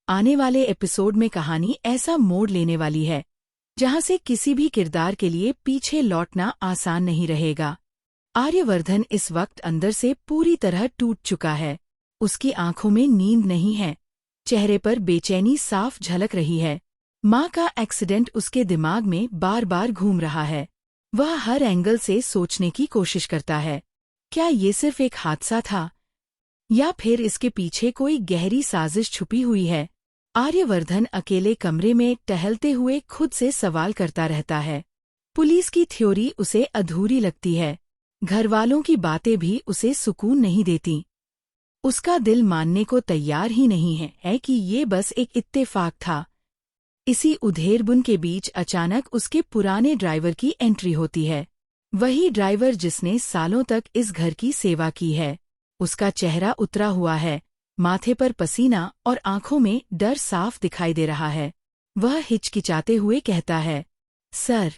आने वाले एपिसोड में कहानी ऐसा मोड़ लेने वाली है जहां से किसी भी किरदार के लिए पीछे लौटना आसान नहीं रहेगा। आर्यवर्धन इस वक्त अंदर से पूरी तरह टूट चुका है। उसकी आंखों में नींद नहीं है, चेहरे पर बेचैनी साफ झलक रही है। माँ का एक्सीडेंट उसके दिमाग में बार बार घूम रहा है। वह हर एंगल से सोचने की कोशिश करता है, क्या ये सिर्फ एक हादसा था या फिर इसके पीछे कोई गहरी साजिश छुपी हुई है। आर्यवर्धन अकेले कमरे में टहलते हुए खुद से सवाल करता रहता है। पुलिस की थ्योरी उसे अधूरी लगती है, घरवालों की बातें भी उसे सुकून नहीं देती। उसका दिल मानने को तैयार ही नहीं है कि ये बस एक इत्तेफाक था। इसी उधेड़बुन के बीच अचानक उसके पुराने ड्राइवर की एंट्री होती है। वही ड्राइवर जिसने सालों तक इस घर की सेवा की है। उसका चेहरा उतरा हुआ है, माथे पर पसीना और आंखों में डर साफ दिखाई दे रहा है। वह हिचकिचाते हुए कहता है, सर,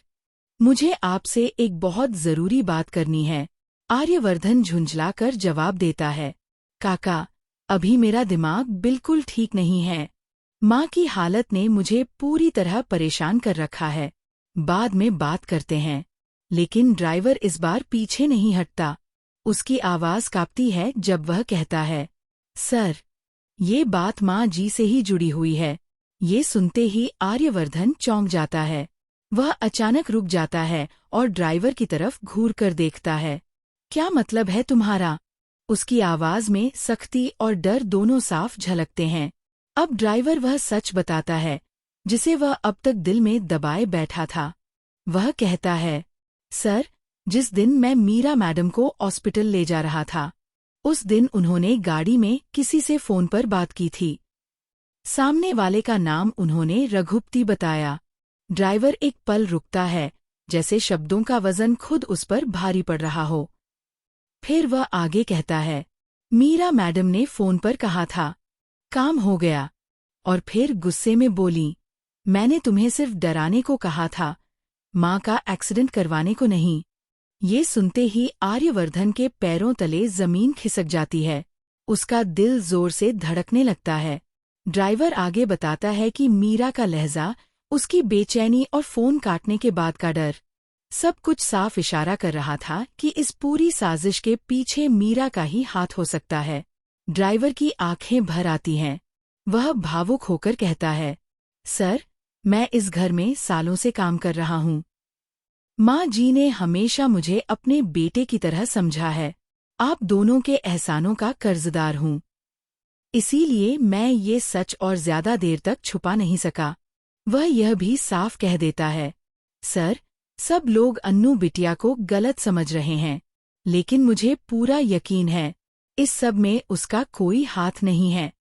मुझे आपसे एक बहुत जरूरी बात करनी है। आर्यवर्धन झुंझलाकर जवाब देता है, काका, अभी मेरा दिमाग बिल्कुल ठीक नहीं है। माँ की हालत ने मुझे पूरी तरह परेशान कर रखा है। बाद में बात करते हैं। लेकिन ड्राइवर इस बार पीछे नहीं हटता। उसकी आवाज कांपती है जब वह कहता है, सर, ये बात माँ जी से ही जुड़ी हुई है। ये सुनते ही आर्यवर्धन चौंक जाता है। वह अचानक रुक जाता है और ड्राइवर की तरफ घूर कर देखता है। क्या मतलब है तुम्हारा? उसकी आवाज में सख्ती और डर दोनों साफ झलकते हैं। अब ड्राइवर वह सच बताता है जिसे वह अब तक दिल में दबाए बैठा था। वह कहता है, सर, जिस दिन मैं मीरा मैडम को हॉस्पिटल ले जा रहा था, उस दिन उन्होंने गाड़ी में किसी से फोन पर बात की थी। सामने वाले का नाम उन्होंने रघुपति बताया। ड्राइवर एक पल रुकता है, जैसे शब्दों का वजन खुद उस पर भारी पड़ रहा हो। फिर वह आगे कहता है, मीरा मैडम ने फोन पर कहा था, काम हो गया। और फिर गुस्से में बोली, मैंने तुम्हें सिर्फ डराने को कहा था, माँ का एक्सीडेंट करवाने को नहीं। ये सुनते ही आर्यवर्धन के पैरों तले जमीन खिसक जाती है। उसका दिल जोर से धड़कने लगता है। ड्राइवर आगे बताता है कि मीरा का लहजा, उसकी बेचैनी और फोन काटने के बाद का डर, सब कुछ साफ इशारा कर रहा था कि इस पूरी साजिश के पीछे मीरा का ही हाथ हो सकता है। ड्राइवर की आंखें भर आती हैं। वह भावुक होकर कहता है, सर, मैं इस घर में सालों से काम कर रहा हूँ। माँ जी ने हमेशा मुझे अपने बेटे की तरह समझा है। आप दोनों के एहसानों का कर्जदार हूँ। इसीलिए मैं ये सच और ज्यादा देर तक छुपा नहीं सका। वह यह भी साफ कह देता है, सर, सब लोग अन्नू बिटिया को गलत समझ रहे हैं, लेकिन मुझे पूरा यकीन है इस सब में उसका कोई हाथ नहीं है।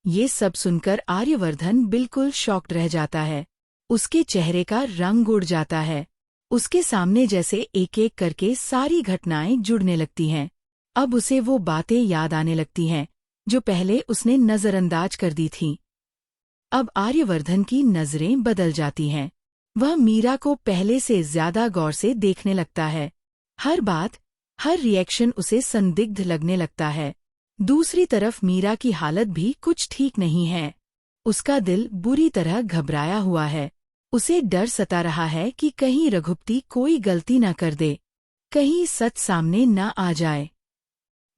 ये सब सुनकर आर्यवर्धन बिल्कुल शॉक्ड रह जाता है। उसके चेहरे का रंग उड़ जाता है। उसके सामने जैसे एक एक करके सारी घटनाएं जुड़ने लगती हैं। अब उसे वो बातें याद आने लगती हैं जो पहले उसने नजरअंदाज कर दी थीं। अब आर्यवर्धन की नजरें बदल जाती हैं। वह मीरा को पहले से ज्यादा गौर से देखने लगता है। हर बात, हर रिएक्शन उसे संदिग्ध लगने लगता है। दूसरी तरफ मीरा की हालत भी कुछ ठीक नहीं है। उसका दिल बुरी तरह घबराया हुआ है। उसे डर सता रहा है कि कहीं रघुपति कोई गलती न कर दे, कहीं सच सामने न आ जाए।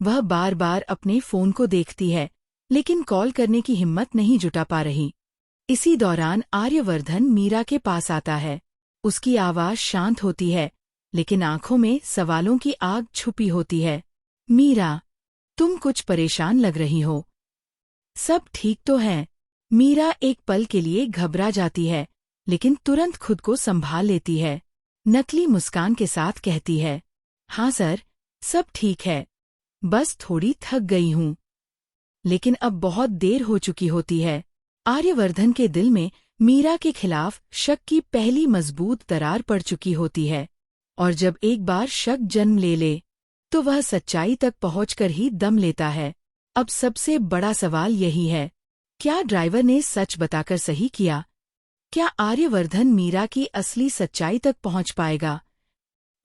वह बार बार अपने फोन को देखती है, लेकिन कॉल करने की हिम्मत नहीं जुटा पा रही। इसी दौरान आर्यवर्धन मीरा के पास आता है। उसकी आवाज शांत होती है, लेकिन आंखों में सवालों की आग छुपी होती है। मीरा, तुम कुछ परेशान लग रही हो। सब ठीक तो है? मीरा एक पल के लिए घबरा जाती है, लेकिन तुरंत खुद को संभाल लेती है। नकली मुस्कान के साथ कहती है, हाँ सर, सब ठीक है, बस थोड़ी थक गई हूँ। लेकिन अब बहुत देर हो चुकी होती है। आर्यवर्धन के दिल में मीरा के खिलाफ शक की पहली मजबूत दरार पड़ चुकी होती है, और जब एक बार शक जन्म ले ले, तो वह सच्चाई तक पहुंचकर ही दम लेता है। अब सबसे बड़ा सवाल यही है, क्या ड्राइवर ने सच बताकर सही किया? क्या आर्यवर्धन मीरा की असली सच्चाई तक पहुंच पाएगा,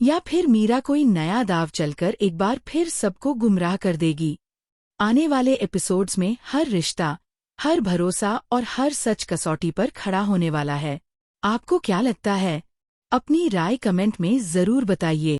या फिर मीरा कोई नया दाव चलकर एक बार फिर सबको गुमराह कर देगी? आने वाले एपिसोड्स में हर रिश्ता, हर भरोसा और हर सच कसौटी पर खड़ा होने वाला है। आपको क्या लगता है? अपनी राय कमेंट में जरूर बताइए।